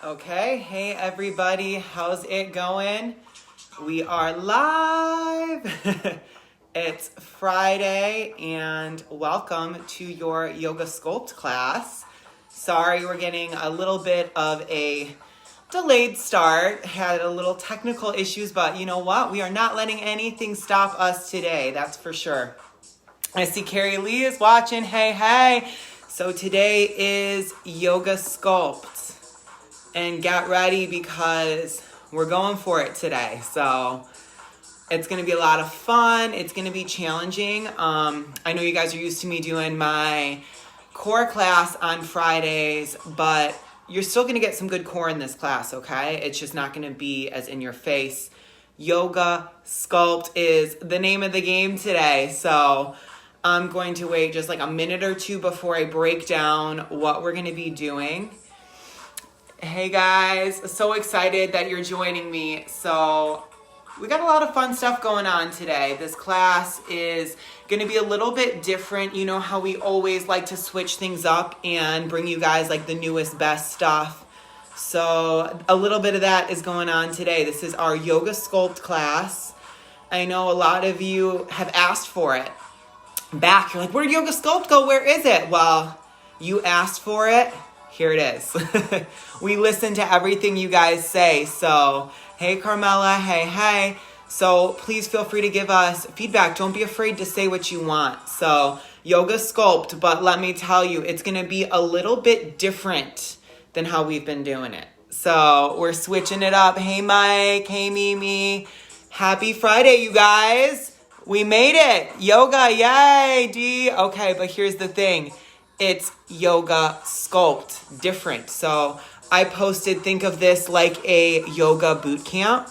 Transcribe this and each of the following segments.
Okay, hey everybody, how's it going? We are live. It's Friday and welcome to your yoga sculpt class. Sorry, we're getting a little bit of a delayed start. Had a little technical issues, but you know what? We are not letting anything stop us today, that's for sure. I see Carrie Lee is watching. Hey. So today is yoga sculpt. And get ready because we're going for it today. So it's going to be a lot of fun. It's going to be challenging. I know you guys are used to me doing my core class on Fridays, but you're still going to get some good core in this class, okay? It's just not going to be as in your face. Yoga sculpt is the name of the game today. So I'm going to wait just like a minute or two before I break down what we're going to be doing. Hey guys, so excited that you're joining me. So we got a lot of fun stuff going on today. This class is going to be a little bit different. You know how we always like to switch things up and bring you guys like the newest, best stuff. So a little bit of that is going on today. This is our yoga sculpt class. I know a lot of you have asked for it back. You're like, where did yoga sculpt go? Where is it? Well, you asked for it. Here it is. We listen to everything you guys say. So, hey, Carmela. Hey. So please feel free to give us feedback. Don't be afraid to say what you want. So yoga sculpt, but let me tell you, it's going to be a little bit different than how we've been doing it. So we're switching it up. Hey, Mike. Hey, Mimi. Happy Friday, you guys. We made it. Yoga. Yay, D. Okay, but here's the thing. It's yoga sculpt, different. So I posted, think of this like a yoga boot camp.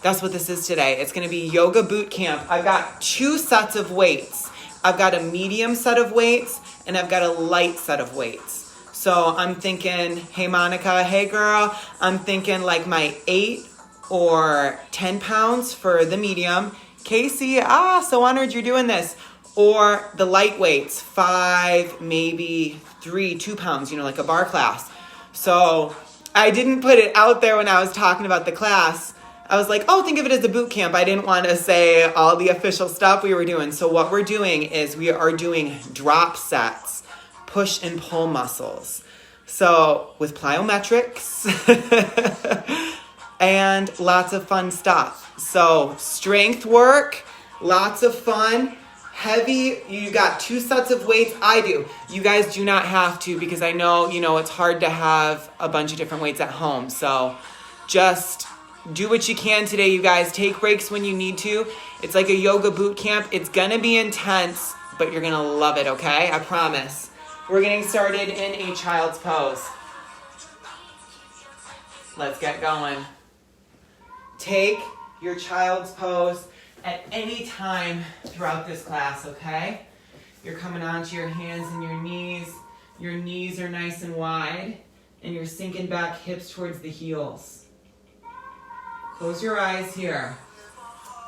That's what this is today. It's going to be yoga boot camp. I've got 2 sets of weights. I've got a medium set of weights and I've got a light set of weights. So I'm thinking, hey Monica, hey girl, I'm thinking like my 8 or 10 pounds for the medium. Casey, so honored you're doing this. Or the light weights, 5, maybe 3, 2 pounds, like a bar class. So I didn't put it out there when I was talking about the class. I was like, think of it as a boot camp. I didn't want to say all the official stuff we were doing. So what we're doing is we are doing drop sets, push and pull muscles. So with plyometrics and lots of fun stuff. So strength work, lots of fun. Heavy, you got 2 sets of weights. I do. You guys do not have to because I know, it's hard to have a bunch of different weights at home. So just do what you can today, you guys. Take breaks when you need to. It's like a yoga boot camp. It's going to be intense, but you're going to love it, okay? I promise. We're getting started in a child's pose. Let's get going. Take your child's pose at any time throughout this class, okay? You're coming onto your hands and your knees. Your knees are nice and wide, and you're sinking back hips towards the heels. Close your eyes here.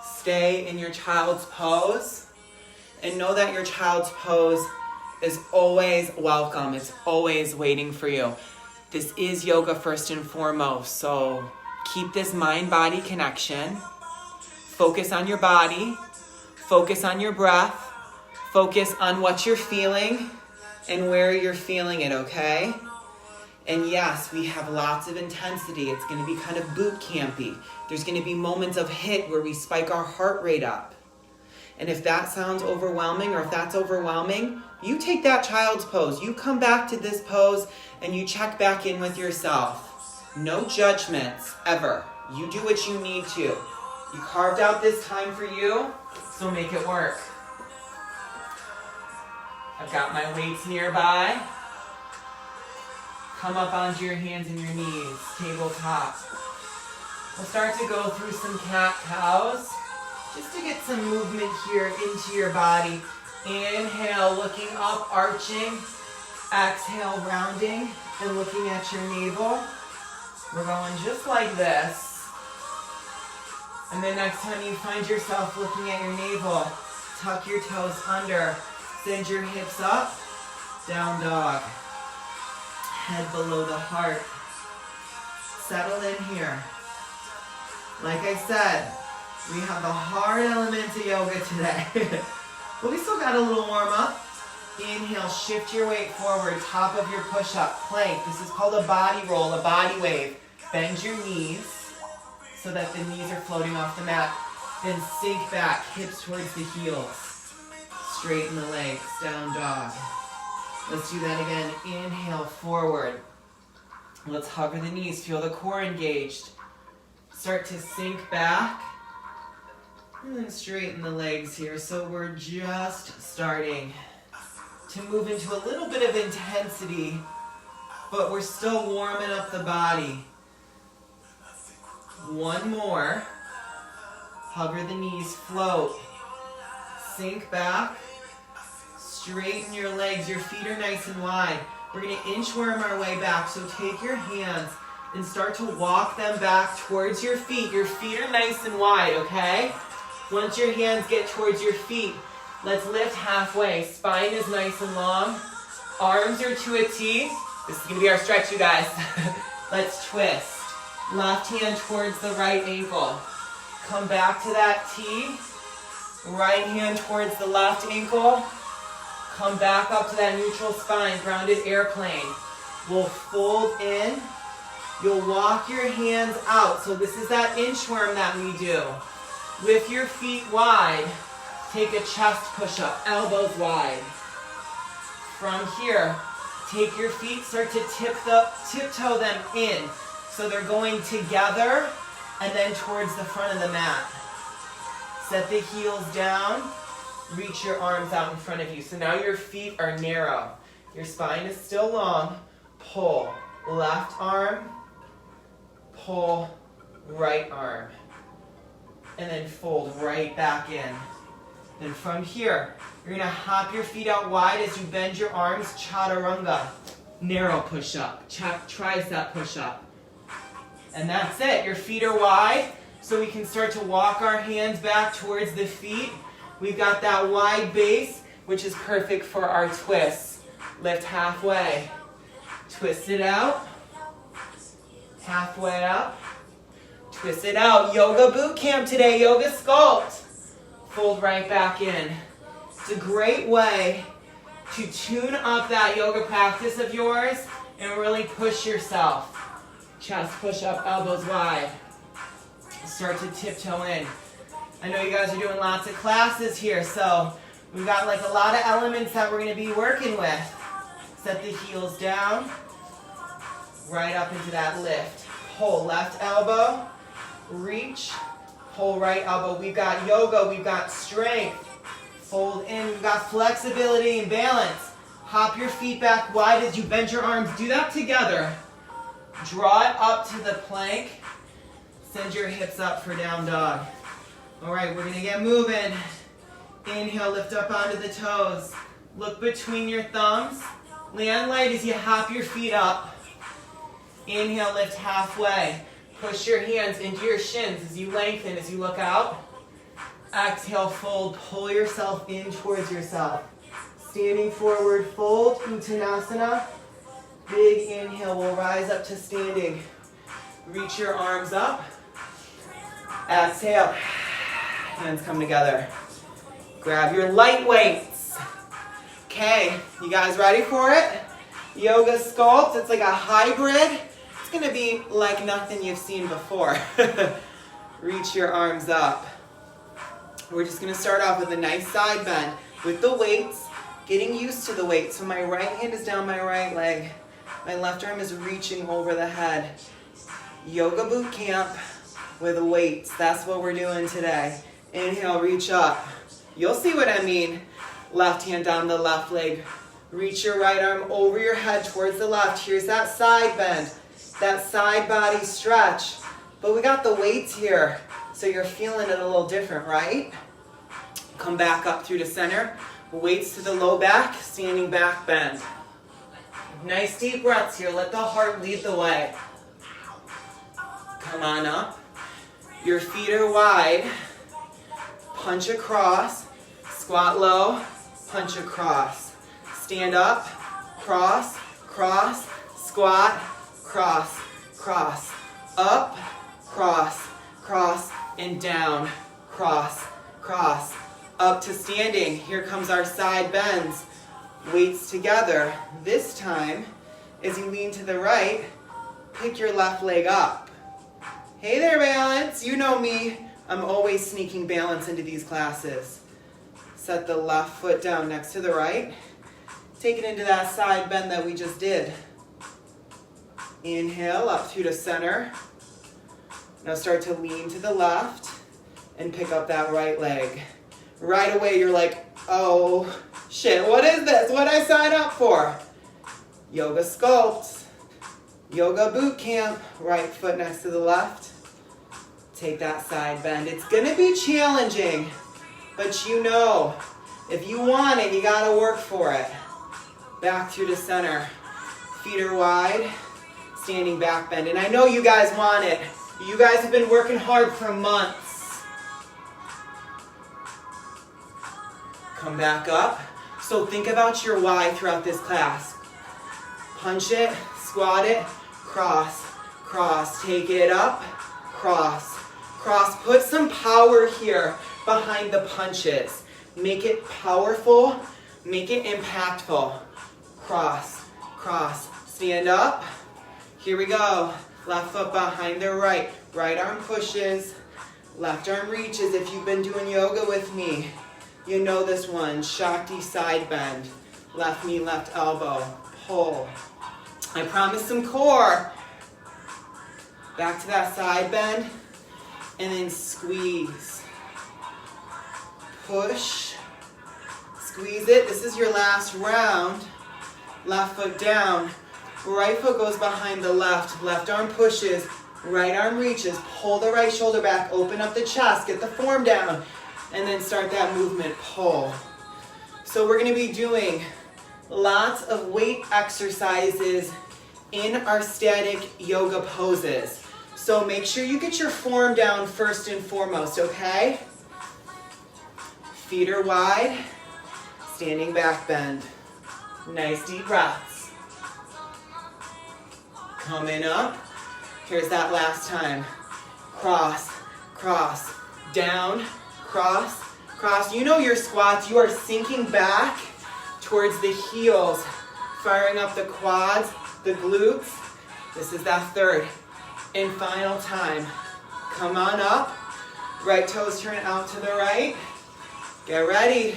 Stay in your child's pose, and know that your child's pose is always welcome. It's always waiting for you. This is yoga first and foremost, so keep this mind-body connection. Focus on your body, focus on your breath, focus on what you're feeling and where you're feeling it, okay? And yes, we have lots of intensity. It's going to be kind of boot campy. There's going to be moments of hit where we spike our heart rate up. And if that sounds overwhelming or if that's overwhelming, you take that child's pose. You come back to this pose and you check back in with yourself. No judgments, ever. You do what you need to. You carved out this time for you, so make it work. I've got my weights nearby. Come up onto your hands and your knees, tabletop. We'll start to go through some cat-cows, just to get some movement here into your body. Inhale, looking up, arching. Exhale, rounding and looking at your navel. We're going just like this. And then next time you find yourself looking at your navel, tuck your toes under, send your hips up, down dog. Head below the heart. Settle in here. Like I said, we have the hard elements of yoga today. But we still got a little warm up. Inhale, shift your weight forward, top of your push-up, plank. This is called a body roll, a body wave. Bend your knees so that the knees are floating off the mat. Then sink back, hips towards the heels. Straighten the legs, down dog. Let's do that again. Inhale, forward. Let's hover the knees, feel the core engaged. Start to sink back. And then straighten the legs here. So we're just starting to move into a little bit of intensity, but we're still warming up the body. One more. Hover the knees, float. Sink back. Straighten your legs. Your feet are nice and wide. We're going to inchworm our way back. So take your hands and start to walk them back towards your feet. Your feet are nice and wide, okay? Once your hands get towards your feet, let's lift halfway. Spine is nice and long. Arms are to a T. This is going to be our stretch, you guys. Let's twist. Left hand towards the right ankle. Come back to that T. Right hand towards the left ankle. Come back up to that neutral spine, grounded airplane. We'll fold in. You'll walk your hands out. So this is that inchworm that we do. With your feet wide, take a chest push-up, elbows wide. From here, take your feet, start to tiptoe them in. So they're going together and then towards the front of the mat. Set the heels down, reach your arms out in front of you. So now your feet are narrow. Your spine is still long. Pull, left arm, pull, right arm. And then fold right back in. Then from here, you're going to hop your feet out wide as you bend your arms, chaturanga. Narrow push-up, tricep push-up. And that's it. Your feet are wide, so we can start to walk our hands back towards the feet. We've got that wide base, which is perfect for our twists. Lift halfway. Twist it out. Halfway up. Twist it out. Yoga boot camp today. Yoga Sculpt. Fold right back in. It's a great way to tune up that yoga practice of yours and really push yourself. Chest push up, elbows wide. Start to tiptoe in. I know you guys are doing lots of classes here, so we've got like a lot of elements that we're going to be working with. Set the heels down. Right up into that lift. Pull left elbow. Reach, pull right elbow. We've got yoga, we've got strength. Fold in, we've got flexibility and balance. Hop your feet back wide as you bend your arms. Do that together. Draw it up to the plank. Send your hips up for down dog. All right, we're gonna get moving. Inhale, lift up onto the toes. Look between your thumbs. Land light as you hop your feet up. Inhale, lift halfway. Push your hands into your shins as you lengthen, as you look out. Exhale, fold, pull yourself in towards yourself. Standing forward, fold, Uttanasana. Big inhale, we'll rise up to standing. Reach your arms up. Exhale, hands come together. Grab your light weights. Okay, you guys ready for it? Yoga Sculpt, it's like a hybrid. It's gonna be like nothing you've seen before. Reach your arms up. We're just gonna start off with a nice side bend with the weights, getting used to the weight. So my right hand is down my right leg. My left arm is reaching over the head. Yoga boot camp with weights. That's what we're doing today. Inhale, reach up. You'll see what I mean. Left hand down the left leg. Reach your right arm over your head towards the left. Here's that side bend. That side body stretch. But we got the weights here, so you're feeling it a little different, right? Come back up through the center. Weights to the low back, standing back bend. Nice deep breaths here. Let the heart lead the way. Come on up. Your feet are wide. Punch across. Squat low. Punch across. Stand up. Cross. Cross. Squat. Cross. Cross. up, cross, cross, and down, cross, cross, up to standing. Here comes our side bends. Weights together. This time, as you lean to the right, pick your left leg up. Hey there, balance. You know me. I'm always sneaking balance into these classes. Set the left foot down next to the right. Take it into that side bend that we just did. Inhale up through the center. Now start to lean to the left and pick up that right leg. Right away you're like, oh shit, what is this? What did I sign up for? Yoga Sculpt, yoga boot camp. Right foot next to the left. Take that side bend. It's gonna be challenging, but you know, if you want it, you gotta work for it. Back through the center. Feet are wide, standing back bend. And I know you guys want it. You guys have been working hard for months. Come back up. So think about your why throughout this class. Punch it, squat it, cross, cross. Take it up, cross, cross. Put some power here behind the punches. Make it powerful, make it impactful. Cross, cross. Stand up. Here we go. Left foot behind the right. Right arm pushes. Left arm reaches. If you've been doing yoga with me, you know this one. Shakti side bend. Left knee, left elbow. Pull. I promise some core. Back to that side bend. And then squeeze. Push. Squeeze it. This is your last round. Left foot down. Right foot goes behind the left. Left arm pushes. Right arm reaches. Pull the right shoulder back. Open up the chest. Get the form down. And then start that movement. Pull. So we're going to be doing lots of weight exercises in our static yoga poses. So make sure you get your form down first and foremost, okay? Feet are wide. Standing back bend. Nice deep breaths. Coming up. Here's that last time. Cross, cross, down, cross, cross. You know your squats. You are sinking back towards the heels, firing up the quads, the glutes. This is that third and final time. Come on up. Right toes turn out to the right. Get ready.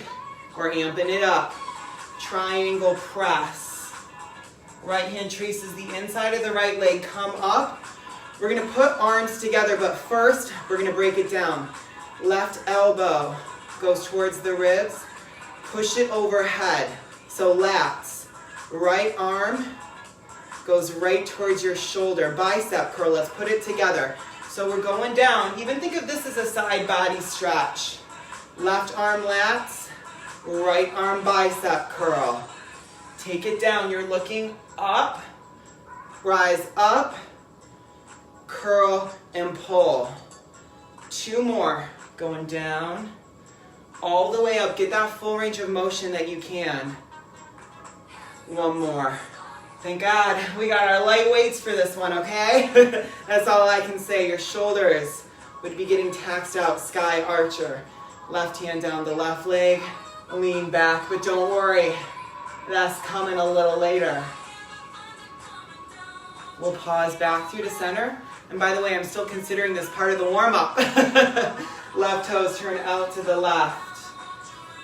We're amping it up. Triangle press. Right hand traces the inside of the right leg. Come up. We're going to put arms together, but first we're going to break it down. Left elbow goes towards the ribs. Push it overhead. So lats. Right arm goes right towards your shoulder. Bicep curl. Let's put it together. So we're going down. Even think of this as a side body stretch. Left arm lats. Right arm bicep curl. Take it down. You're looking up. Rise up. Curl and pull. Two more. Going down. All the way up. Get that full range of motion that you can. One more. Thank God we got our light weights for this one, okay? That's all I can say. Your shoulders would be getting taxed out. Sky Archer. Left hand down the left leg. Lean back, but don't worry. That's coming a little later. We'll pause back through the center. And by the way, I'm still considering this part of the warm-up. Left toes turn out to the left.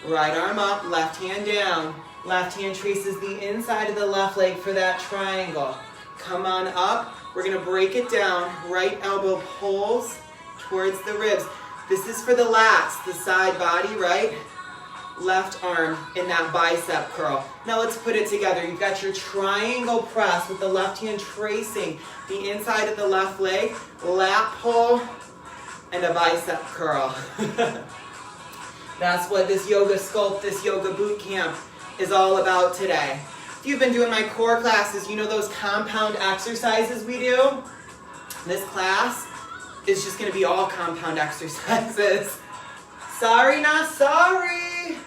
Right arm up, left hand down. Left hand traces the inside of the left leg for that triangle. Come on up. We're going to break it down. Right elbow pulls towards the ribs. This is for the lats, the side body, right? Left arm in that bicep curl. Now let's put it together. You've got your triangle press with the left hand tracing the inside of the left leg, lat pull, and a bicep curl. That's what this yoga sculpt, this yoga boot camp is all about today. If you've been doing my core classes, you know those compound exercises we do? This class is just going to be all compound exercises. Sorry, not sorry.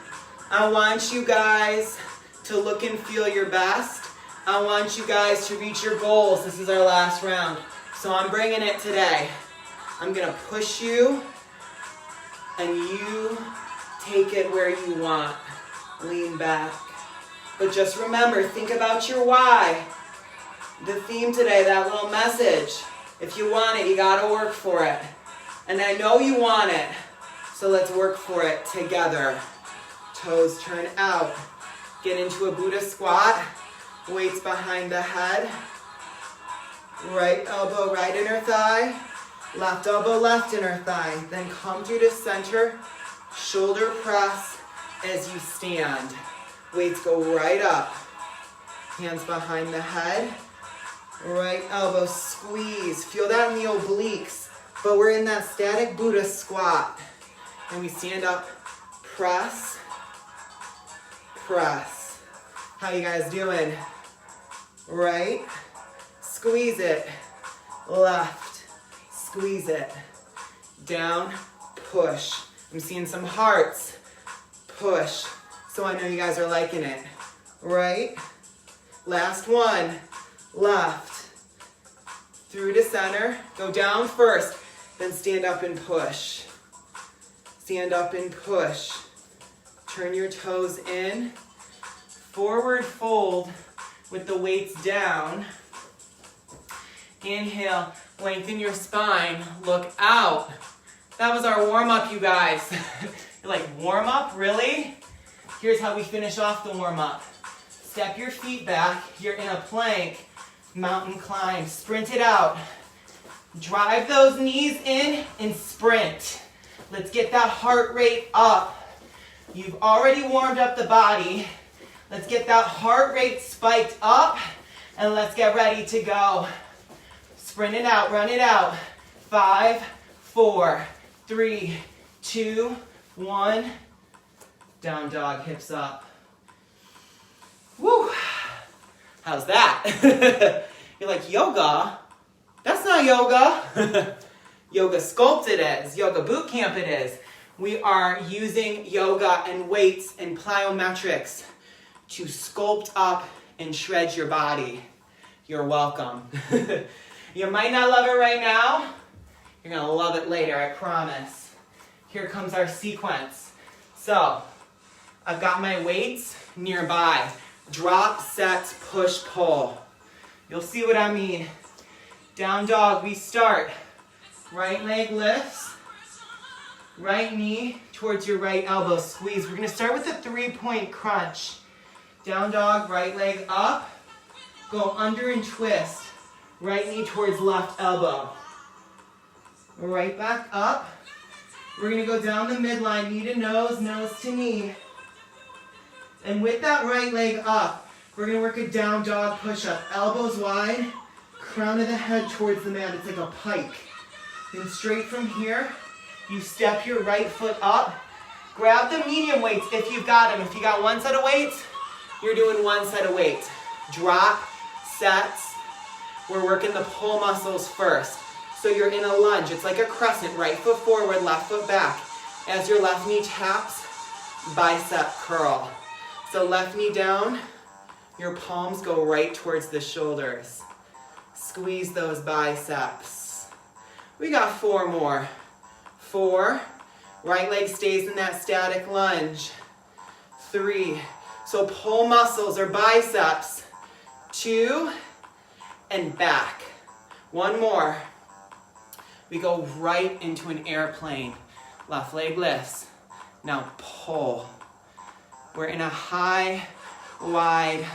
I want you guys to look and feel your best. I want you guys to reach your goals. This is our last round. So I'm bringing it today. I'm gonna push you and you take it where you want. Lean back. But just remember, think about your why. The theme today, that little message. If you want it, you gotta work for it. And I know you want it, so let's work for it together. Toes turn out. Get into a Buddha squat. Weights behind the head. Right elbow, right inner thigh. Left elbow, left inner thigh. Then come through to center. Shoulder press as you stand. Weights go right up. Hands behind the head. Right elbow squeeze. Feel that in the obliques. But we're in that static Buddha squat. And we stand up. Press. Press. How you guys doing? Right. Squeeze it. Left. Squeeze it. Down. Push. I'm seeing some hearts. Push. So I know you guys are liking it. Right. Last one. Left. Through to center. Go down first. Then stand up and push. Stand up and push. Turn your toes in. Forward fold with the weights down. Inhale. Lengthen your spine. Look out. That was our warm-up, you guys. You're like, warm-up? Really? Here's how we finish off the warm-up. Step your feet back. You're in a plank. Mountain climb. Sprint it out. Drive those knees in and sprint. Let's get that heart rate up. You've already warmed up the body. Let's get that heart rate spiked up and let's get ready to go. Sprint it out, run it out. 5, 4, 3, 2, 1. Down dog, hips up. Woo! How's that? You're like, yoga? That's not yoga. Yoga Sculpt it is. Yoga Boot Camp it is. We are using yoga and weights and plyometrics to sculpt up and shred your body. You're welcome. You might not love it right now. You're gonna love it later, I promise. Here comes our sequence. So, I've got my weights nearby. Drop, set, push, pull. You'll see what I mean. Down dog, we start. Right leg lifts. Right knee towards your right elbow. Squeeze. We're gonna start with a 3-point crunch. Down dog, right leg up. Go under and twist. Right knee towards left elbow. Right back up. We're gonna go down the midline, knee to nose, nose to knee. And with that right leg up, we're gonna work a down dog push-up. Elbows wide, crown of the head towards the mat. It's like a pike. Then straight from here, you step your right foot up. Grab the medium weights if you've got them. If you got one set of weights, you're doing one set of weights. Drop, sets. We're working the pull muscles first. So you're in a lunge. It's like a crescent. Right foot forward, left foot back. As your left knee taps, bicep curl. So left knee down, your palms go right towards the shoulders. Squeeze those biceps. We got 4 more. 4, right leg stays in that static lunge. 3, so pull muscles or biceps. 2, and back. 1 more. We go right into an airplane. Left leg lifts. Now pull. We're in a high, wide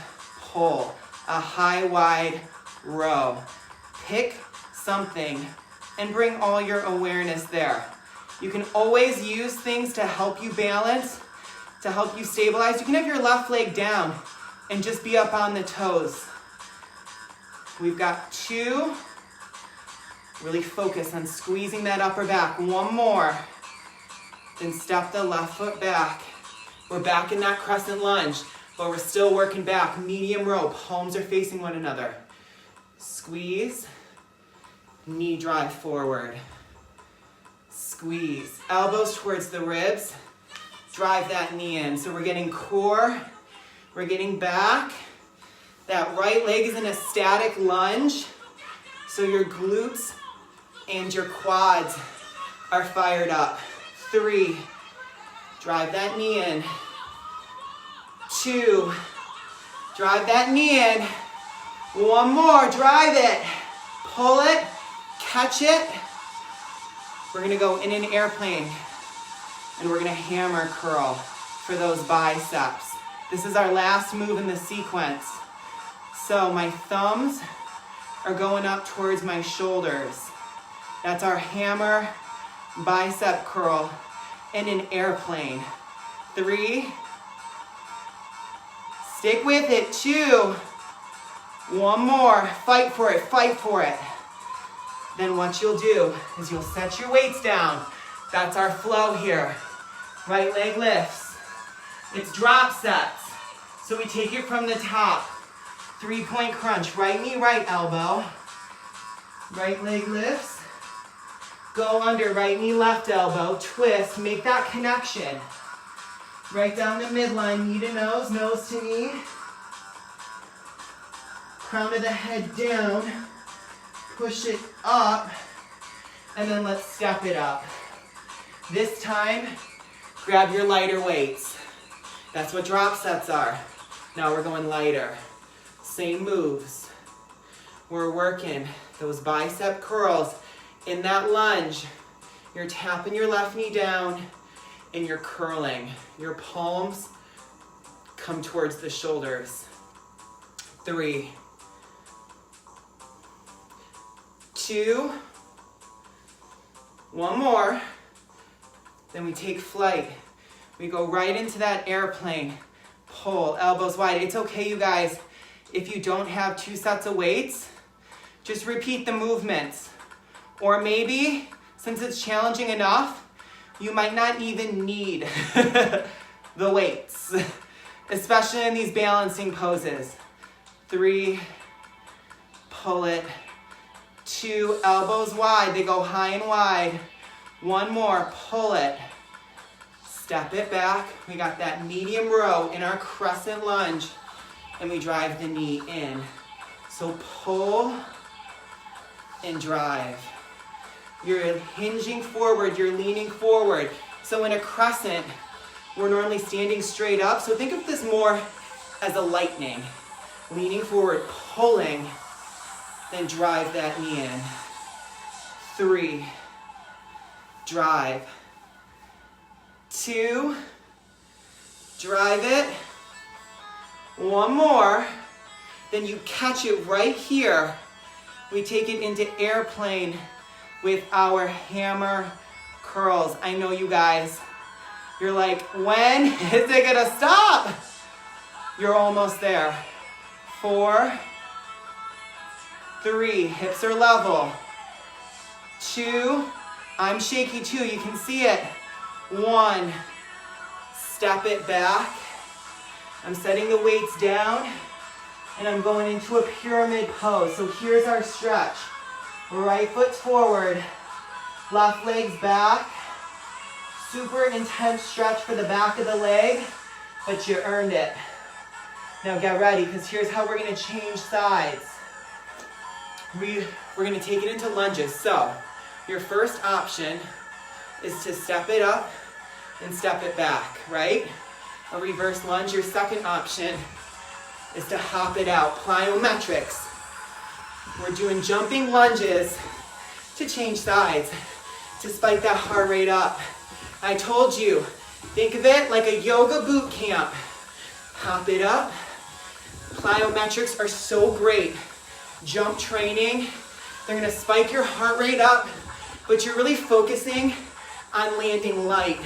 pull. A high, wide row. Pick something and bring all your awareness there. You can always use things to help you balance, to help you stabilize. You can have your left leg down and just be up on the toes. We've got 2. Really focus on squeezing that upper back. 1 more. Then step the left foot back. We're back in that crescent lunge, but we're still working back. Medium row, palms are facing one another. Squeeze, knee drive forward. Squeeze, elbows towards the ribs. Drive that knee in. So we're getting core, we're getting back. That right leg is in a static lunge. so your glutes and your quads are fired up. 3, drive that knee in. 2, drive that knee in. 1 more, drive it. Pull it, catch it. We're gonna go in an airplane and we're gonna hammer curl for those biceps. This is our last move in the sequence. So my thumbs are going up towards my shoulders. That's our hammer bicep curl in an airplane. 3, stick with it. 2, 1 more, fight for it, fight for it. Then what you'll do is you'll set your weights down. That's our flow here. Right leg lifts. It's drop sets. So we take it from the top. 3-point crunch. Right knee, right elbow. Right leg lifts. Go under, right knee, left elbow. Twist, make that connection. Right down the midline, knee to nose, nose to knee. Crown of the head down. Push it up, and then let's step it up. This time, grab your lighter weights. That's what drop sets are. Now we're going lighter. Same moves. We're working those bicep curls. In that lunge, you're tapping your left knee down and you're curling. Your palms come towards the shoulders. 3, 2, 1 more, then we take flight. We go right into that airplane. Pull, elbows wide. It's okay, you guys, if you don't have 2 sets of weights, just repeat the movements. Or maybe, since it's challenging enough, you might not even need the weights, especially in these balancing poses. 3, pull it. 2, elbows wide, they go high and wide. 1 more, pull it. Step it back. We got that medium row in our crescent lunge, and we drive the knee in. So pull and drive. You're hinging forward, you're leaning forward. So in a crescent, we're normally standing straight up. So think of this more as a lightning. Leaning forward, pulling, then drive that knee in. 3, drive. 2, drive it. 1 more, then you catch it right here. We take it into airplane with our hammer curls. I know you guys, you're like, when is it gonna stop? You're almost there. 4, 3, hips are level. 2, I'm shaky too, you can see it. 1, step it back. I'm setting the weights down and I'm going into a pyramid pose. So here's our stretch. Right foot's forward, left leg's back. Super intense stretch for the back of the leg, but you earned it. Now get ready, because here's how we're gonna change sides. We're gonna take it into lunges. So your first option is to step it up and step it back, right? A reverse lunge. Your second option is to hop it out, plyometrics. We're doing jumping lunges to change sides, to spike that heart rate up. I told you, think of it like a yoga boot camp. Hop it up. Plyometrics are so great. Jump training, they're gonna spike your heart rate up, but you're really focusing on landing light.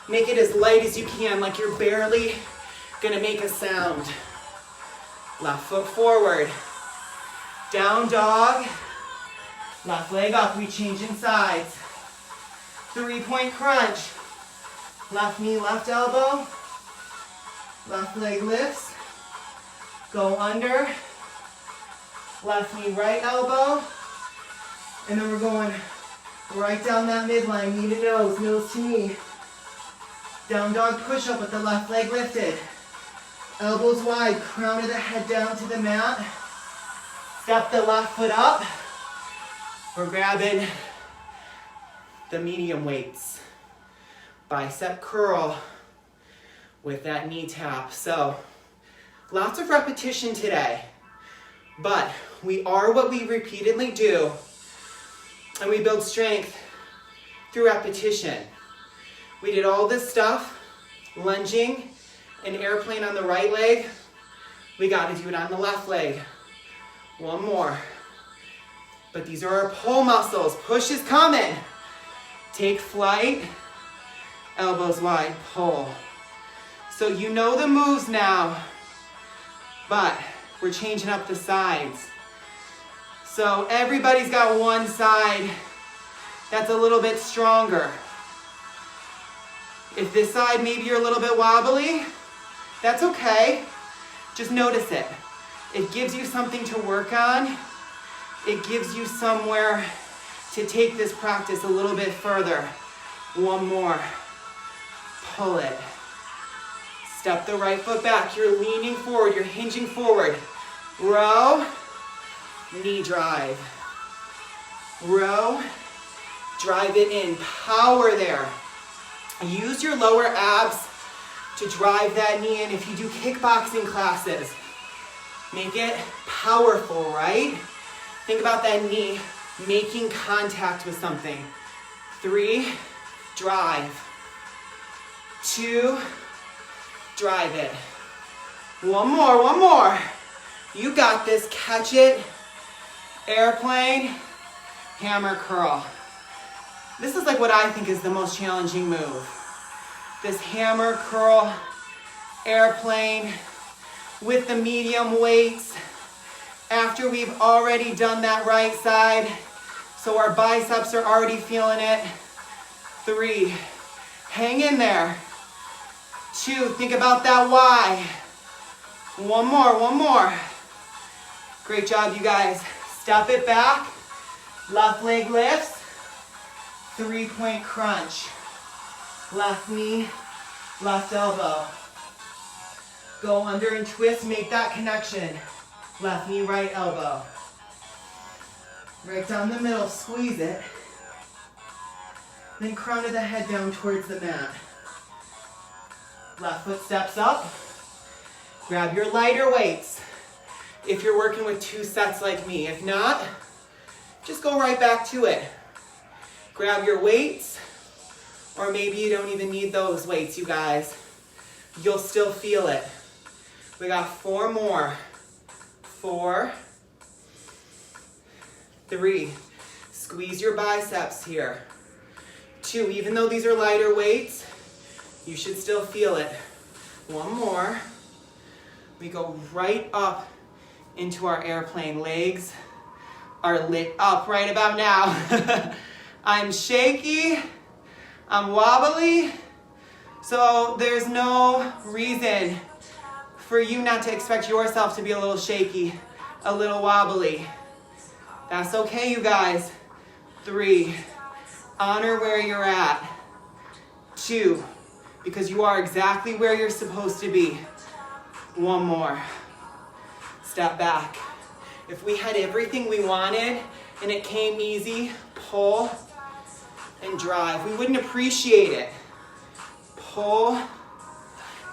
Make it as light as you can, like you're barely gonna make a sound. Left foot forward. Down dog. Left leg up, we change in sides. 3-point crunch. Left knee, left elbow. Left leg lifts. Go under. Left knee, right elbow. And then we're going right down that midline, knee to nose, nose to knee. Down dog push-up with the left leg lifted. Elbows wide, crown of the head down to the mat. Step the left foot up. We're grabbing the medium weights. Bicep curl with that knee tap. So lots of repetition today, but we are what we repeatedly do, and we build strength through repetition. We did all this stuff, lunging, an airplane on the right leg. We got to do it on the left leg. One more. But these are our pull muscles. Push is coming. Take flight, elbows wide, pull. So you know the moves now, but we're changing up the sides. So everybody's got one side that's a little bit stronger. If this side, maybe you're a little bit wobbly, that's okay. Just notice it. It gives you something to work on. It gives you somewhere to take this practice a little bit further. One more. Pull it. Step the right foot back. You're leaning forward. You're hinging forward. Row. Knee drive. Row. Drive it in. Power there. Use your lower abs to drive that knee in. If you do kickboxing classes, make it powerful, right? Think about that knee making contact with something. 3, drive. 2, drive it. One more. You got this. Catch it. Airplane, hammer curl. This is like what I think is the most challenging move. This hammer curl, airplane with the medium weights after we've already done that right side. So our biceps are already feeling it. 3, hang in there. 2, think about that Y. One more. Great job, you guys. Step it back. Left leg lifts. 3-point crunch. Left knee, left elbow. Go under and twist, make that connection. Left knee, right elbow. Right down the middle, squeeze it. Then crown of the head down towards the mat. Left foot steps up. Grab your lighter weights if you're working with 2 sets like me. If not, just go right back to it. Grab your weights, or maybe you don't even need those weights, you guys. You'll still feel it. We got 4 more. 4, 3. Squeeze your biceps here. 2, even though these are lighter weights, you should still feel it. 1 more. We go right up into our airplane. Legs are lit up right about now. I'm shaky, I'm wobbly, so there's no reason for you not to expect yourself to be a little shaky, a little wobbly. That's okay, you guys. 3, honor where you're at. 2, because you are exactly where you're supposed to be. 1 more. Step back. If we had everything we wanted and it came easy, pull and drive. We wouldn't appreciate it. Pull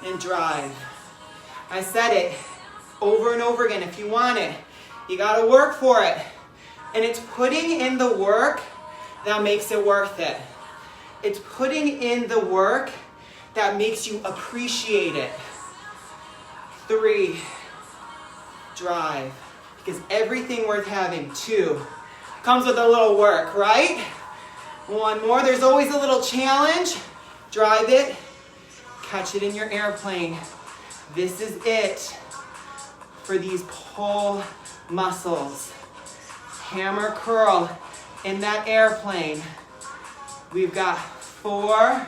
and drive. I said it over and over again. If you want it, you gotta work for it. And it's putting in the work that makes it worth it. It's putting in the work that makes you appreciate it. 3, drive. Because everything worth having, 2, comes with a little work, right? 1 more. There's always a little challenge. Drive it. Catch it in your airplane. This is it for these pull muscles. Hammer curl in that airplane. We've got 4.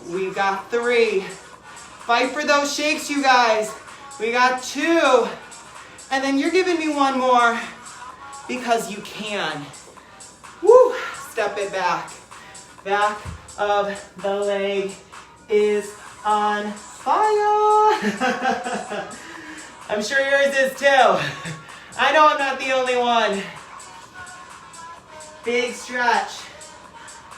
We've got 3. Fight for those shakes, you guys. We got 2. And then you're giving me 1 more because you can. Woo! Step it back. Back of the leg is on fire. I'm sure yours is too. I know I'm not the only one. Big stretch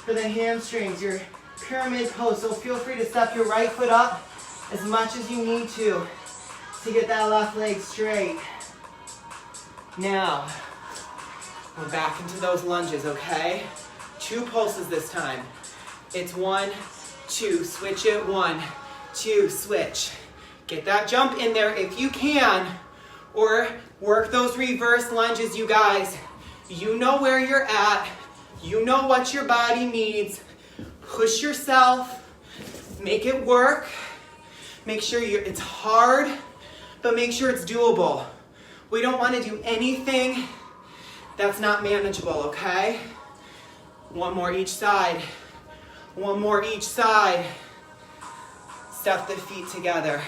for the hamstrings, your pyramid pose. So feel free to step your right foot up as much as you need to get that left leg straight. Now, we're back into those lunges, okay? 2 pulses this time. It's 1, 2, switch it, 1, 2, switch. Get that jump in there if you can, or work those reverse lunges, you guys. You know where you're at. You know what your body needs. Push yourself. Make it work. Make sure it's hard, but make sure it's doable. We don't want to do anything that's not manageable, okay? 1 more each side. 1 more each side. Step the feet together.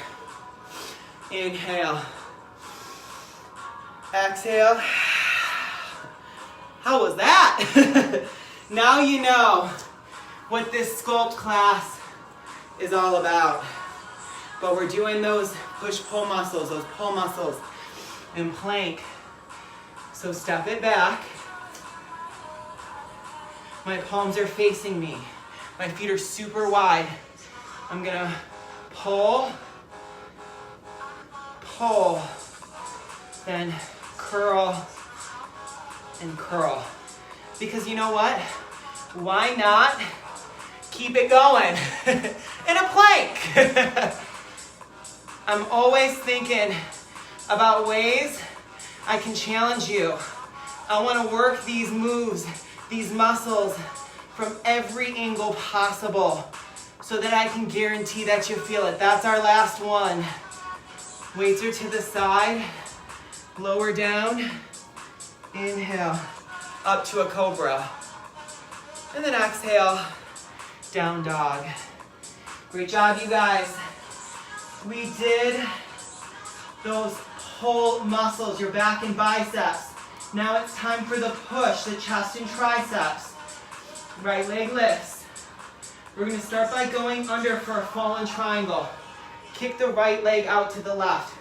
Inhale. Exhale. How was that? Now you know what this Sculpt class is all about. But we're doing those push-pull muscles, those pull muscles in plank. So step it back. My palms are facing me. My feet are super wide. I'm gonna pull, pull, then curl and curl. Because you know what? Why not keep it going in a plank? I'm always thinking about ways I can challenge you. I want to work these moves, these muscles from every angle possible so that I can guarantee that you feel it. That's our last one. Weights are to the side, lower down, inhale, up to a cobra. And then exhale, down dog. Great job, you guys. We did those pull muscles, your back and biceps. Now it's time for the push, the chest and triceps. Right leg lifts. We're gonna start by going under for a fallen triangle. Kick the right leg out to the left.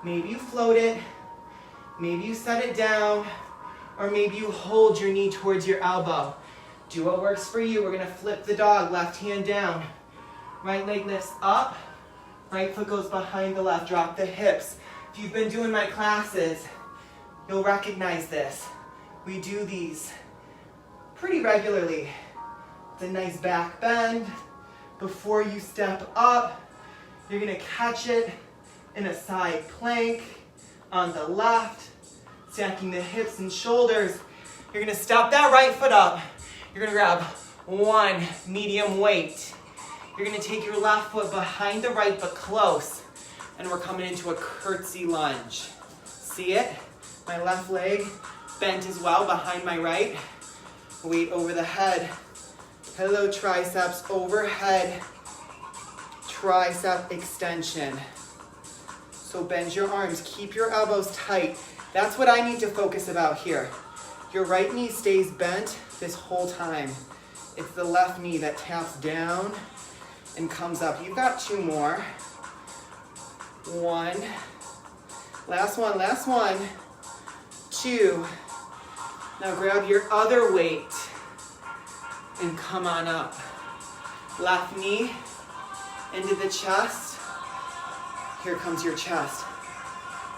Maybe you float it, maybe you set it down, or maybe you hold your knee towards your elbow. Do what works for you. We're gonna flip the dog, left hand down. Right leg lifts up, right foot goes behind the left. Drop the hips. If you've been doing my classes, you'll recognize this. We do these pretty regularly. It's a nice back bend. Before you step up, you're gonna catch it in a side plank on the left, stacking the hips and shoulders. You're gonna step that right foot up. You're gonna grab 1 medium weight. You're gonna take your left foot behind the right but close. And we're coming into a curtsy lunge. See it? My left leg bent as well behind my right. Weight over the head. Hello triceps, overhead. Tricep extension. So bend your arms, keep your elbows tight. That's what I need to focus about here. Your right knee stays bent this whole time. It's the left knee that taps down and comes up. You've got 2 more. 1. Last one, last one. 2. Now grab your other weight and come on up. Left knee into the chest. Here comes your chest.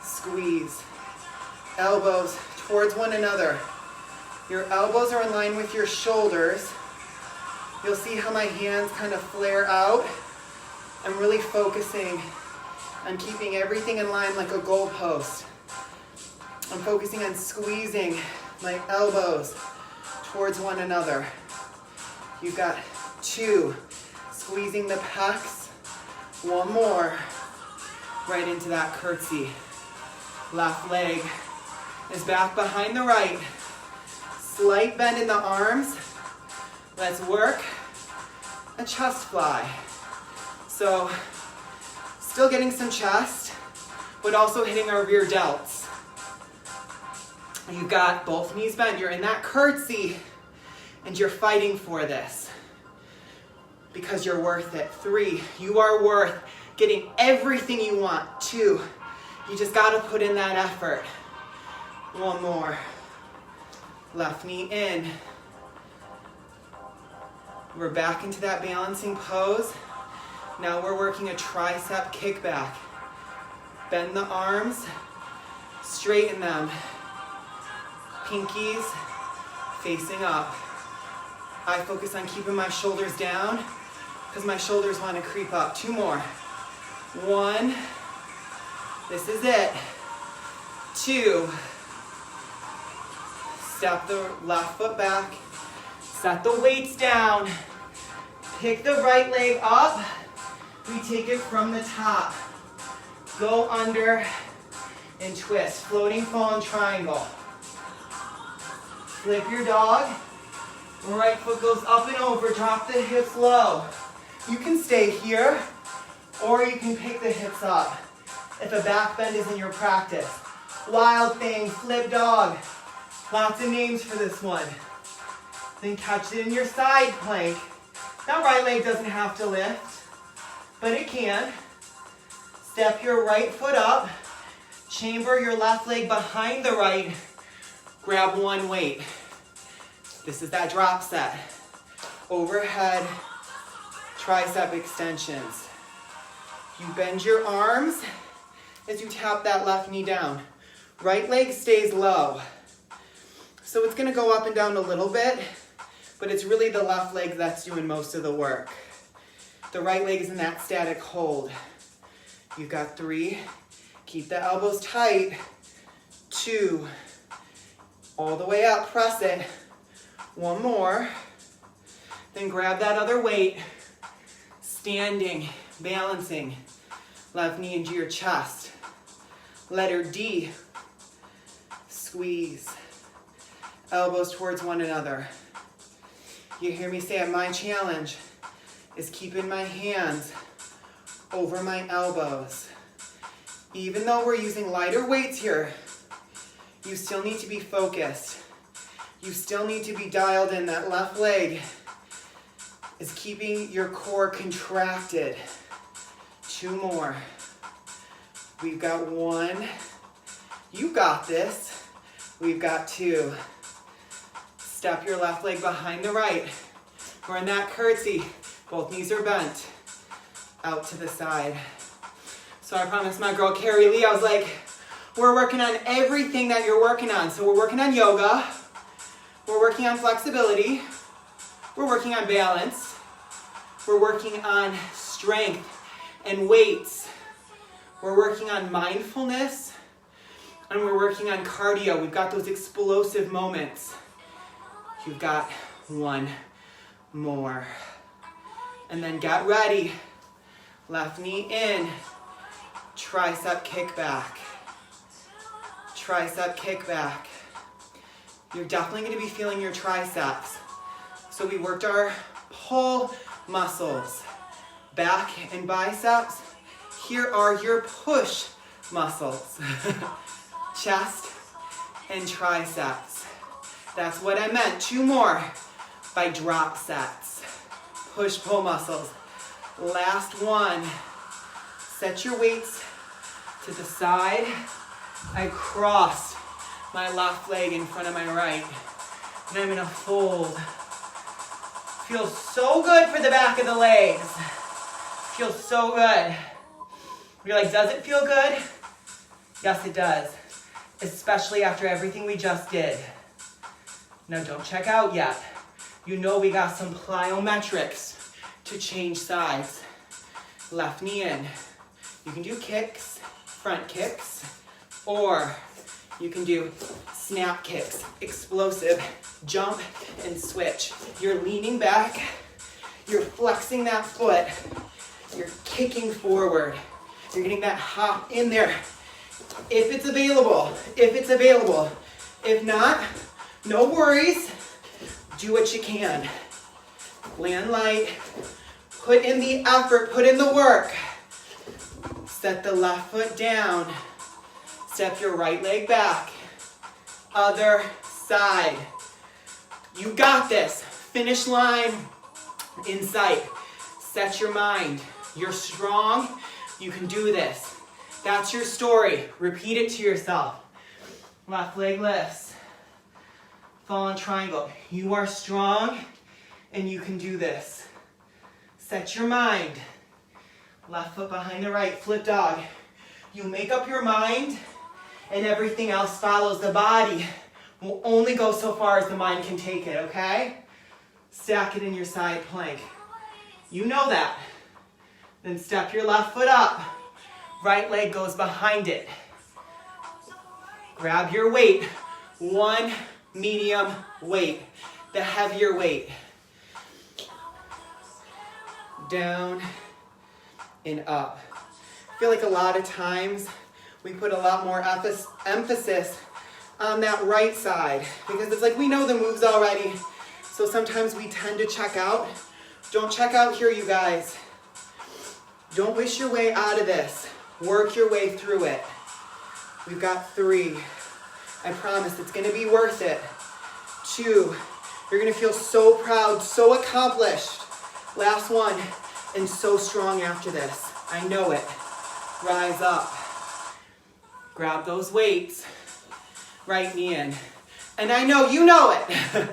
Squeeze. Elbows towards one another. Your elbows are in line with your shoulders. You'll see how my hands kind of flare out. I'm really focusing on keeping everything in line like a goalpost. I'm focusing on squeezing my elbows towards one another. You've got 2. Squeezing the pecs. 1 more. Right into that curtsy. Left leg is back behind the right. Slight bend in the arms. Let's work a chest fly. So, still getting some chest, but also hitting our rear delts. You've got both knees bent. You're in that curtsy, and you're fighting for this because you're worth it. 3, you are worth getting everything you want. 2, you just gotta put in that effort. 1 more. Left knee in, We're back into that balancing pose. Now we're working a tricep kickback. Bend the arms, straighten them. Pinkies facing up. I focus on keeping my shoulders down because my shoulders want to creep up. 2 more. 1. This is it. 2. Step the left foot back. Set the weights down. Pick the right leg up. We take it from the top. Go under and twist. Floating fallen triangle. Flip your dog. Right foot goes up and over. Drop the hips low. You can stay here or you can pick the hips up if a back bend is in your practice. Wild thing, flip dog. Lots of names for this one. Then catch it in your side plank. That right leg doesn't have to lift, but it can. Step your right foot up. Chamber your left leg behind the right. Grab one weight. This is that drop set. Overhead tricep extensions. You bend your arms as you tap that left knee down. Right leg stays low. So it's gonna go up and down a little bit, but it's really the left leg that's doing most of the work. The right leg is in that static hold. You've got 3. Keep the elbows tight. 2. All the way up, press it. 1 more. Then grab that other weight. Standing, balancing. Left knee into your chest. Letter D. Squeeze. Elbows towards one another. You hear me say it, my challenge is keeping my hands over my elbows. Even though we're using lighter weights here, you still need to be focused. You still need to be dialed in. That left leg is keeping your core contracted. 2 more. We've got 1. You got this. We've got 2. Step your left leg behind the right. We're in that curtsy. Both knees are bent. Out to the side. So I promised my girl Carrie Lee, I was like, we're working on everything that you're working on. So we're working on yoga. We're working on flexibility. We're working on balance. We're working on strength and weights. We're working on mindfulness. And we're working on cardio. We've got those explosive moments. You've got 1 more. And then get ready. Left knee in. Tricep kickback. Tricep kickback. You're definitely going to be feeling your triceps. So we worked our pull muscles. Back and biceps. Here are your push muscles. Chest and triceps. That's what I meant. 2 more by drop sets. Push-pull muscles. Last one. Set your weights to the side. I crossed my left leg in front of my right. And I'm gonna fold. Feels so good for the back of the legs. Feels so good. You're like, does it feel good? Yes, it does. Especially after everything we just did. Now don't check out yet. You know we got some plyometrics to change sides. Left knee in. You can do kicks, front kicks, or you can do snap kicks, explosive, jump and switch. You're leaning back, you're flexing that foot, you're kicking forward. You're getting that hop in there. If it's available. If not, no worries. Do what you can. Land light. Put in the effort. Put in the work. Set the left foot down. Step your right leg back. Other side. You got this. Finish line in sight. Set your mind. You're strong. You can do this. That's your story. Repeat it to yourself. Left leg lifts. Fallen triangle. You are strong and you can do this. Set your mind. Left foot behind the right, flip dog. You make up your mind and everything else follows. The body will only go so far as the mind can take it, okay? Stack it in your side plank. You know that. Then step your left foot up. Right leg goes behind it. Grab your weight. One medium weight. The heavier weight. Down and up. I feel like a lot of times we put a lot more emphasis on that right side because it's like we know the moves already. So sometimes we tend to check out. Don't check out here, you guys. Don't wish your way out of this. Work your way through it. We've got 3. I promise it's gonna be worth it. 2, you're gonna feel so proud, so accomplished. Last one, and so strong after this. I know it. Rise up. Grab those weights. Right knee in. And I know you know it.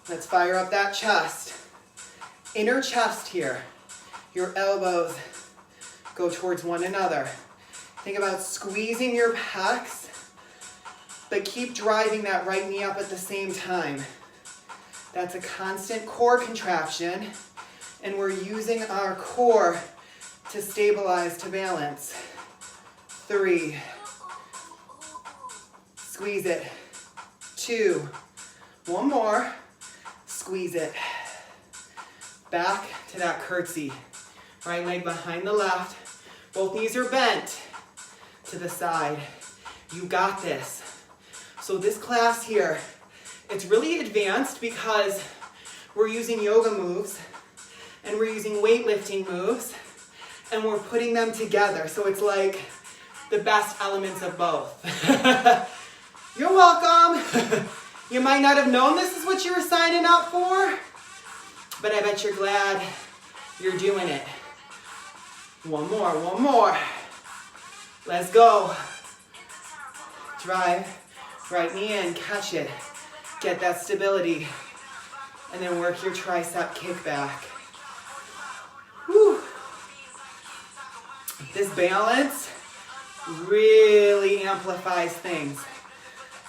Let's fire up that chest. Inner chest here. Your elbows go towards one another. Think about squeezing your pecs, but keep driving that right knee up at the same time. That's a constant core contraction, and we're using our core to stabilize, to balance. 3. Squeeze it. 2. One more. Squeeze it. Back to that curtsy. Right leg behind the left. Both knees are bent to the side. You got this. So this class here, it's really advanced because we're using yoga moves and we're using weightlifting moves and we're putting them together. So it's like the best elements of both. You're welcome. You might not have known this is what you were signing up for, but I bet you're glad you're doing it. One more. Let's go. Drive, right knee in, catch it. Get that stability. And then work your tricep kickback. Whew. This balance really amplifies things.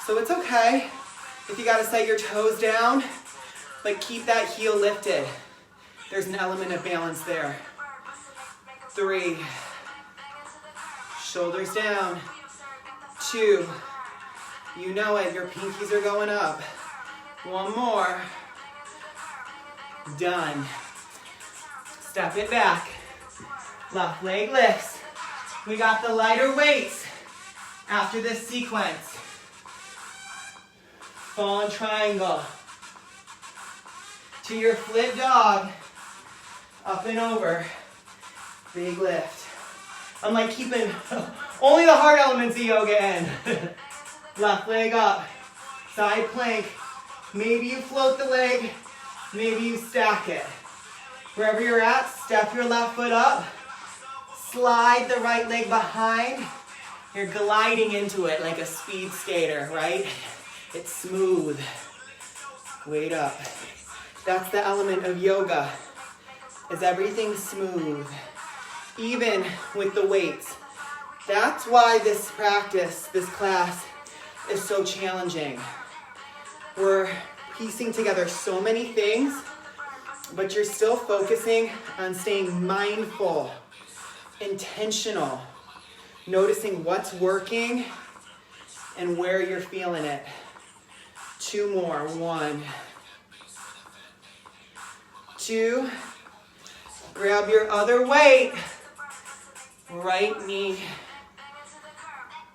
So it's okay if you gotta set your toes down, but keep that heel lifted. There's an element of balance there. 3. Shoulders down. 2. You know it, your pinkies are going up. One more. Done. Step it back. Left leg lifts. We got the lighter weights after this sequence. Fallen triangle. To your flip dog. Up and over. Big lift. I'm like keeping only the hard elements of yoga in. Left leg up. Side plank. Maybe you float the leg. Maybe you stack it. Wherever you're at, step your left foot up. Slide the right leg behind. You're gliding into it like a speed skater, right? It's smooth. Weight up. That's the element of yoga. Is everything smooth? Even with the weights. That's why this practice, this class, is so challenging. We're piecing together so many things, but you're still focusing on staying mindful, intentional, noticing what's working and where you're feeling it. 2 more. 1, 2. Grab your other weight. Right knee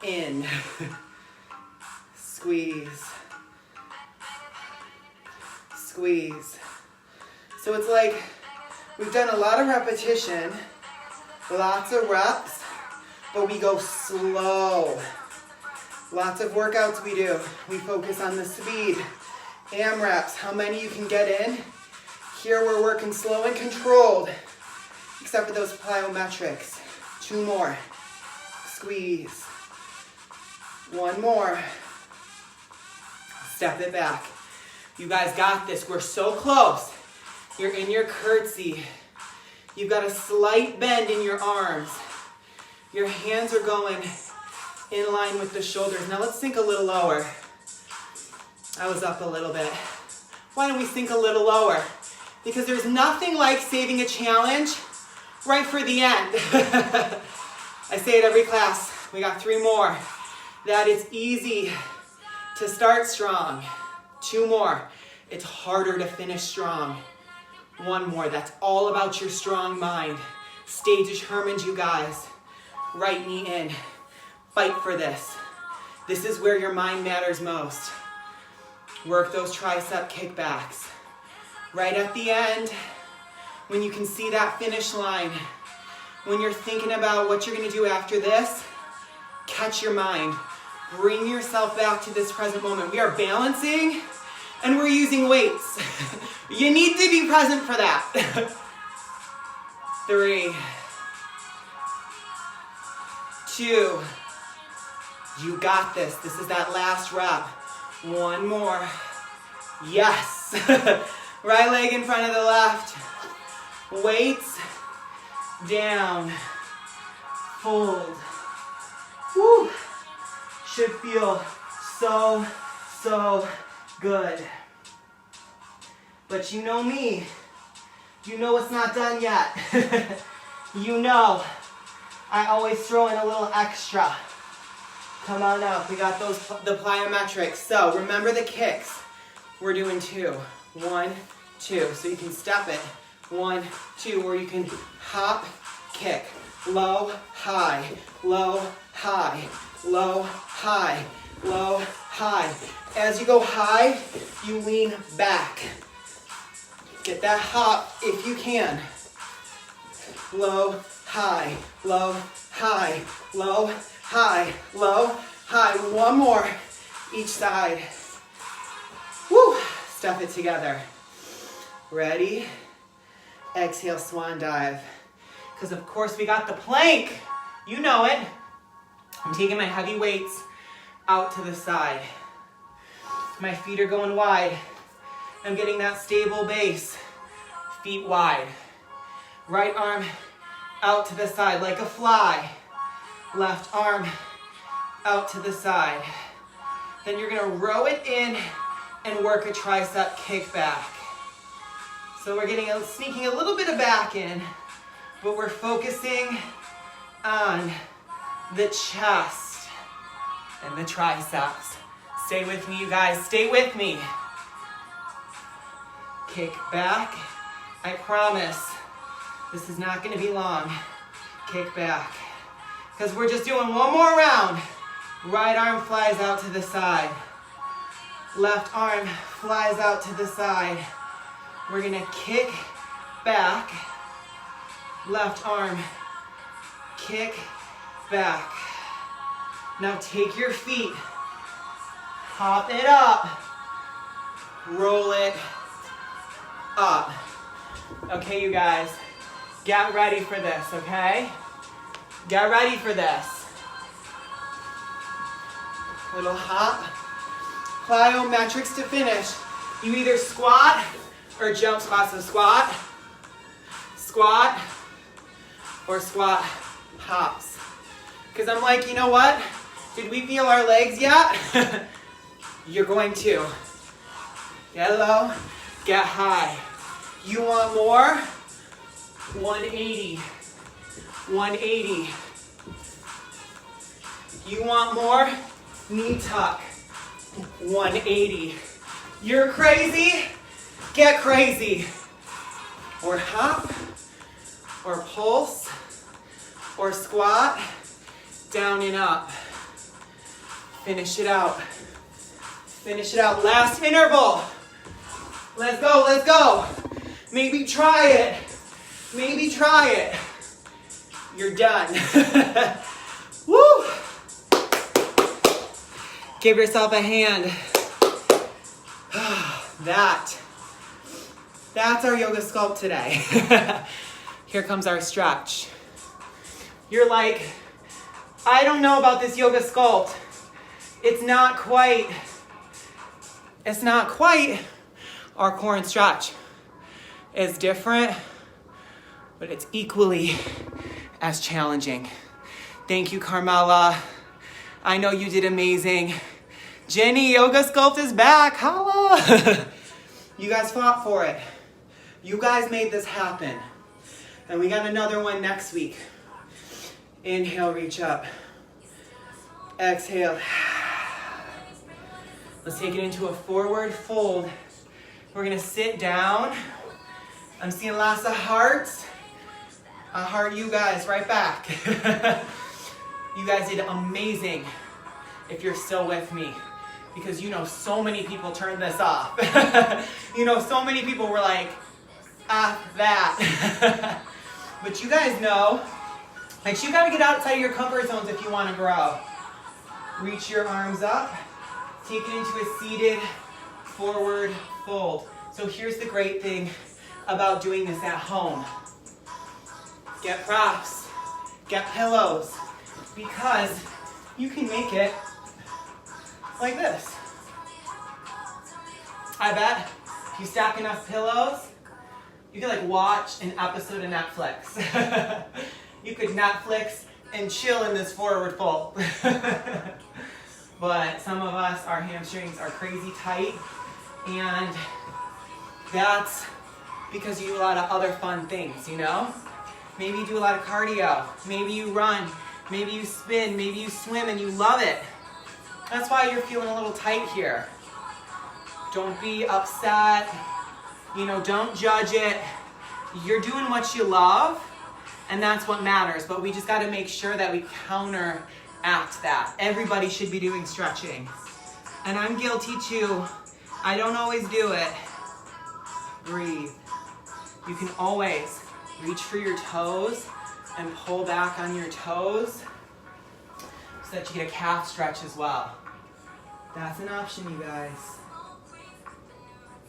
in. Squeeze. Squeeze. So it's like we've done a lot of repetition, lots of reps, but we go slow. Lots of workouts we do. We focus on the speed. AMRAPs, how many you can get in. Here we're working slow and controlled, except for those plyometrics. 2 more. Squeeze. 1 more. Step it back. You guys got this. We're so close. You're in your curtsy. You've got a slight bend in your arms. Your hands are going in line with the shoulders. Now let's sink a little lower. I was up a little bit. Why don't we sink a little lower? Because there's nothing like saving a challenge right for the end. I say it every class. We got 3 more. That it's easy to start strong. 2 more. It's harder to finish strong. 1 more. That's all about your strong mind. Stay determined, you guys. Right knee in. Fight for this. This is where your mind matters most. Work those tricep kickbacks. Right at the end, when you can see that finish line, when you're thinking about what you're going to do after this, catch your mind. Bring yourself back to this present moment. We are balancing and we're using weights. You need to be present for that. 3, 2, you got this. This is that last rep. 1 more. Yes. Right leg in front of the left. Weights down. Fold. Woo. Should feel so, so good. But you know me. You know it's not done yet. You know I always throw in a little extra. Come on up. We got the plyometrics. So remember the kicks. We're doing 2. 1, 2. So you can step it. 1, 2. Or you can hop, kick. Low, high. Low, high. Low, high. Low, high. As you go high, you lean back. Get that hop if you can. Low, high. Low, high. Low, high, low, high. 1 more each side. Woo! Stuff it together. Ready? Exhale, swan dive. Because of course we got the plank. You know it. I'm taking my heavy weights out to the side. My feet are going wide. I'm getting that stable base. Feet wide. Right arm out to the side like a fly. Left arm out to the side. Then you're gonna row it in and work a tricep kickback. So we're sneaking a little bit of back in, but we're focusing on the chest and the triceps. Stay with me, you guys, stay with me. Kick back. I promise this is not gonna be long. Kick back. Because we're just doing 1 more round. Right arm flies out to the side. Left arm flies out to the side. We're gonna kick back. Left arm, kick back. Now take your feet, hop it up, roll it up. Okay, you guys, get ready for this, okay? Get ready for this. Little hop. Plyometrics to finish. You either squat or jump squat. So squat, squat, or squat hops. Because I'm like, you know what? Did we feel our legs yet? You're going to. Get low, get high. You want more? 180. 180. You want more? Knee tuck. 180. You're crazy? Get crazy. Or hop, or pulse, or squat, down and up. Finish it out. Finish it out. Last interval. Let's go, let's go. Maybe try it. Maybe try it. You're done. Woo! Give yourself a hand. That's our yoga sculpt today. Here comes our stretch. You're like, I don't know about this yoga sculpt. It's not quite our core and stretch. is different, but it's equally as challenging. Thank you, Carmela. I know you did amazing. Jenny, Yoga Sculpt is back. Holla! You guys fought for it. You guys made this happen. And we got another one next week. Inhale, reach up. Exhale. Let's take it into a forward fold. We're gonna sit down. I'm seeing lots of hearts. I heart you guys right back. You guys did amazing if you're still with me, because you know so many people turned this off. You know so many people were like, that. But you guys know, like, you gotta get outside of your comfort zones if you wanna grow. Reach your arms up, take it into a seated forward fold. So here's the great thing about doing this at home. Get props, get pillows, because you can make it like this. I bet if you stack enough pillows, you could like watch an episode of Netflix. You could Netflix and chill in this forward fold. But some of us, our hamstrings are crazy tight, and that's because you do a lot of other fun things, you know? Maybe you do a lot of cardio, maybe you run, maybe you spin, maybe you swim and you love it. That's why you're feeling a little tight here. Don't be upset, you know, don't judge it. You're doing what you love, and that's what matters, but we just gotta make sure that we counteract that. Everybody should be doing stretching. And I'm guilty too. I don't always do it. Breathe. You can always reach for your toes and pull back on your toes so that you get a calf stretch as well. That's an option, you guys.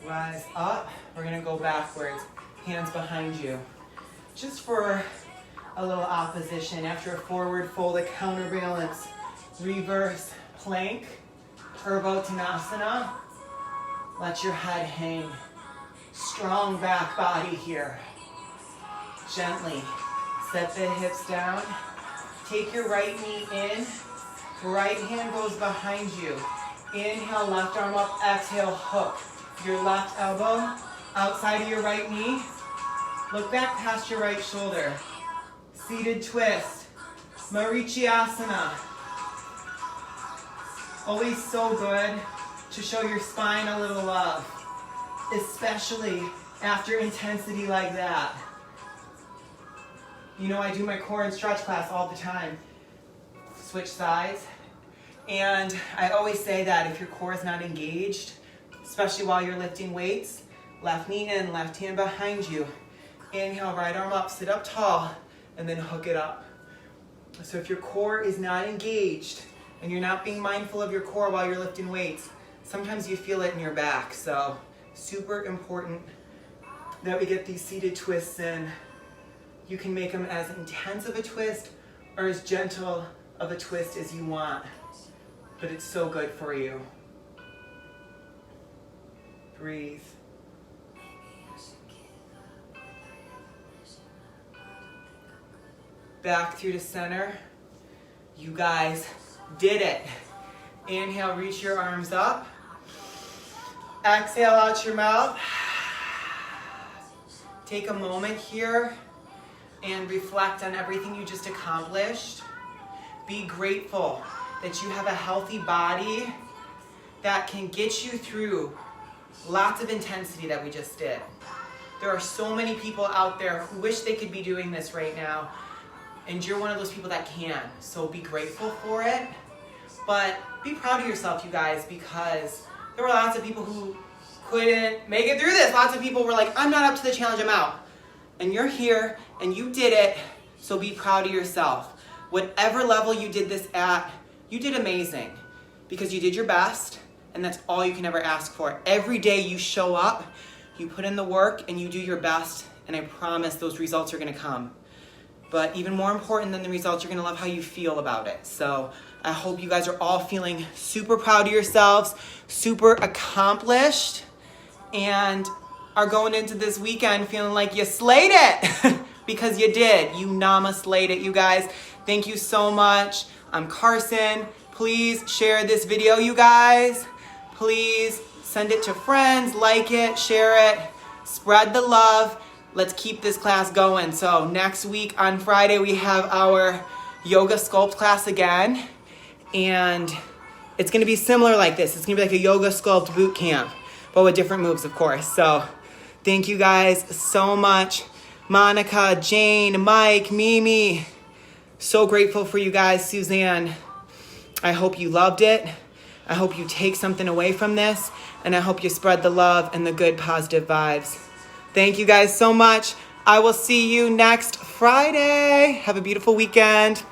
Rise up. We're gonna go backwards. Hands behind you. Just for a little opposition. After a forward fold, a counterbalance, reverse plank, Purvottanasana. Let your head hang. Strong back body here. Gently set the hips down. Take your right knee in. Right hand goes behind you. Inhale, left arm up. Exhale, hook your left elbow outside of your right knee. Look back past your right shoulder. Seated twist. Marichyasana. Always so good to show your spine a little love, especially after intensity like that. You know, I do my core and stretch class all the time. Switch sides. And I always say that if your core is not engaged, especially while you're lifting weights, left knee in, left hand behind you. Inhale, right arm up, sit up tall, and then hook it up. So if your core is not engaged and you're not being mindful of your core while you're lifting weights, sometimes you feel it in your back. So super important that we get these seated twists in. You can make them as intense of a twist or as gentle of a twist as you want, but it's so good for you. Breathe. Back through to center. You guys did it. Inhale, reach your arms up. Exhale out your mouth. Take a moment here and reflect on everything you just accomplished. Be grateful that you have a healthy body that can get you through lots of intensity that we just did. There are so many people out there who wish they could be doing this right now, and you're one of those people that can. So be grateful for it, but be proud of yourself, you guys, because there were lots of people who couldn't make it through this. Lots of people were like, I'm not up to the challenge, I'm out. And you're here, and you did it, so be proud of yourself. Whatever level you did this at, you did amazing, because you did your best, and that's all you can ever ask for. Every day you show up, you put in the work, and you do your best, and I promise those results are gonna come. But even more important than the results, you're gonna love how you feel about it. So I hope you guys are all feeling super proud of yourselves, super accomplished, and are going into this weekend feeling like you slayed it because you did. You slayed it, you guys. Thank you so much. I'm Carson. Please share this video, you guys. Please send it to friends, like it, share it, spread the love. Let's keep this class going. So next week on Friday, we have our yoga sculpt class again. And it's gonna be similar like this. It's gonna be like a yoga sculpt boot camp, but with different moves, of course. So thank you guys so much. Monica, Jane, Mike, Mimi. So grateful for you guys. Suzanne, I hope you loved it. I hope you take something away from this. And I hope you spread the love and the good positive vibes. Thank you guys so much. I will see you next Friday. Have a beautiful weekend.